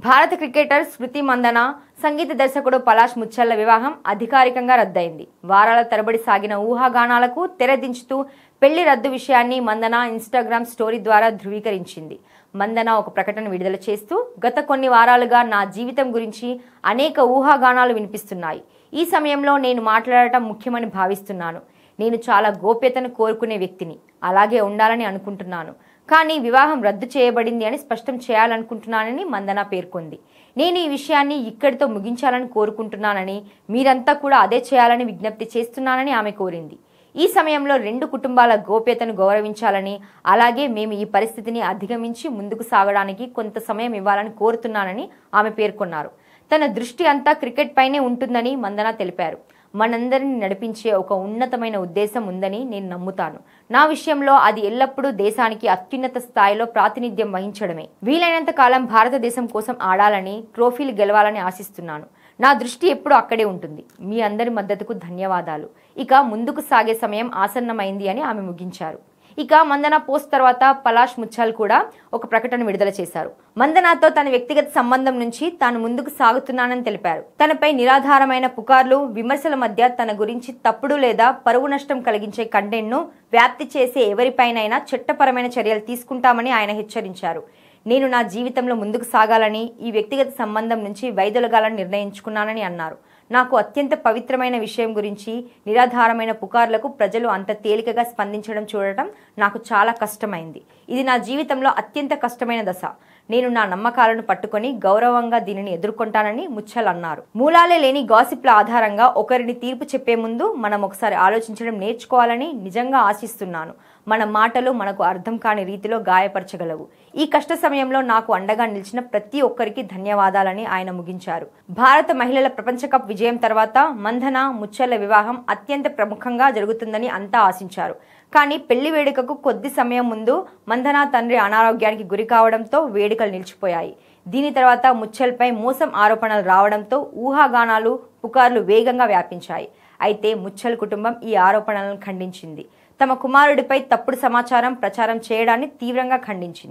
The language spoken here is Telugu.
భారత క్రికెటర్ స్మృతి మందన సంగీత దర్శకుడు పలాష్ ముచ్చల్ల వివాహం అధికారికంగా రద్దయింది. వారాల తరబడి సాగిన ఊహాగానాలకు తెరదించుతూ పెళ్లి రద్దు విషయాన్ని మందన ఇన్స్టాగ్రామ్ స్టోరీ ద్వారా ధృవీకరించింది. మందన ఒక ప్రకటన విడుదల చేస్తూ, గత కొన్ని వారాలుగా నా జీవితం గురించి అనేక ఊహాగానాలు వినిపిస్తున్నాయి. ఈ సమయంలో నేను మాట్లాడటం ముఖ్యమని భావిస్తున్నాను. నేను చాలా గోప్యతను కోరుకునే వ్యక్తిని, అలాగే ఉండాలని అనుకుంటున్నాను. కానీ వివాహం రద్దు చేయబడింది అని స్పష్టం చేయాలనుకుంటున్నానని మందన పేర్కొంది. నేను ఈ విషయాన్ని ఇక్కడితో ముగించాలని కోరుకుంటున్నానని, మీరంతా కూడా అదే చేయాలని విజ్ఞప్తి చేస్తున్నానని ఆమె కోరింది. ఈ సమయంలో రెండు కుటుంబాల గోప్యతను గౌరవించాలని, అలాగే మేము ఈ పరిస్థితిని అధిగమించి ముందుకు సాగడానికి కొంత సమయం ఇవ్వాలని కోరుతున్నానని ఆమె పేర్కొన్నారు. తన దృష్టి అంతా క్రికెట్ పైనే ఉంటుందని మందన తెలిపారు. మనందరిని నడిపించే ఒక ఉన్నతమైన ఉద్దేశం ఉందని నేను నమ్ముతాను. నా విషయంలో అది ఎల్లప్పుడూ దేశానికి అత్యున్నత స్థాయిలో ప్రాతినిధ్యం వహించడమే. వీలైనంత కాలం భారతదేశం కోసం ఆడాలని, ట్రోఫీలు గెలవాలని ఆశిస్తున్నాను. నా దృష్టి ఎప్పుడూ అక్కడే ఉంటుంది. మీ అందరి మద్దతుకు ధన్యవాదాలు. ఇక ముందుకు సాగే సమయం ఆసన్నమైంది అని ఆమె ముగించారు. ఇక మందన పోస్ట్ తర్వాత పలాష్ ముచ్చల్ కూడా ఒక ప్రకటన విడుదల చేశారు. మందనాతో తన వ్యక్తిగత సంబంధం నుంచి తాను ముందుకు సాగుతున్నానని తెలిపారు. తనపై నిరాధారమైన పుకార్లు, విమర్శల మధ్య తన గురించి తప్పుడు లేదా పరువు నష్టం కలిగించే కంటెంట్ ను వ్యాప్తి చేసే ఎవరిపైనైనా చట్టపరమైన చర్యలు తీసుకుంటామని ఆయన హెచ్చరించారు. నేను నా జీవితంలో ముందుకు సాగాలని, ఈ వ్యక్తిగత సంబంధం నుంచి వైదొలగాలని నిర్ణయించుకున్నానని అన్నారు. నాకు అత్యంత పవిత్రమైన విషయం గురించి నిరాధారమైన పుకార్లకు ప్రజలు అంత తేలికగా స్పందించడం చూడటం నాకు చాలా కష్టమైంది. ఇది నా జీవితంలో అత్యంత కష్టమైన దశ. నేను నా నమ్మకాలను పట్టుకొని గౌరవంగా దీనిని ఎదుర్కొంటానని ముచ్చల్ అన్నారు. మూలాలే లేని గాసిప్ల ఆధారంగా ఒకరిని తీర్పు చెప్పే ముందు మనం ఒకసారి ఆలోచించడం నేర్చుకోవాలని నిజంగా ఆశిస్తున్నాను. మన మాటలు మనకు అర్థం కాని రీతిలో గాయపరచగలవు. ఈ కష్ట సమయంలో నాకు అండగా నిలిచిన ప్రతి ఒక్కరికి ధన్యవాదాలని ఆయన ముగించారు. భారత మహిళల ప్రపంచ కప్ విజయం తర్వాత మందన, ముచ్చల్ల వివాహం అత్యంత ప్రముఖంగా జరుగుతుందని అంతా ఆశించారు. కానీ పెళ్లి వేడుకకు కొద్ది సమయం ముందు మందన తండ్రి అనారోగ్యానికి గురి కావడంతో వేడుకలు నిలిచిపోయాయి. దీని తర్వాత ముచ్చల్పై మోసం ఆరోపణలు రావడంతో ఊహాగానాలు, పుకార్లు వేగంగా వ్యాపించాయి. అయితే ముచ్చల్ కుటుంబం ఈ ఆరోపణలను ఖండించింది. తమ కుమారుడిపై తప్పుడు సమాచారం ప్రచారం చేయడాన్ని తీవ్రంగా ఖండించింది.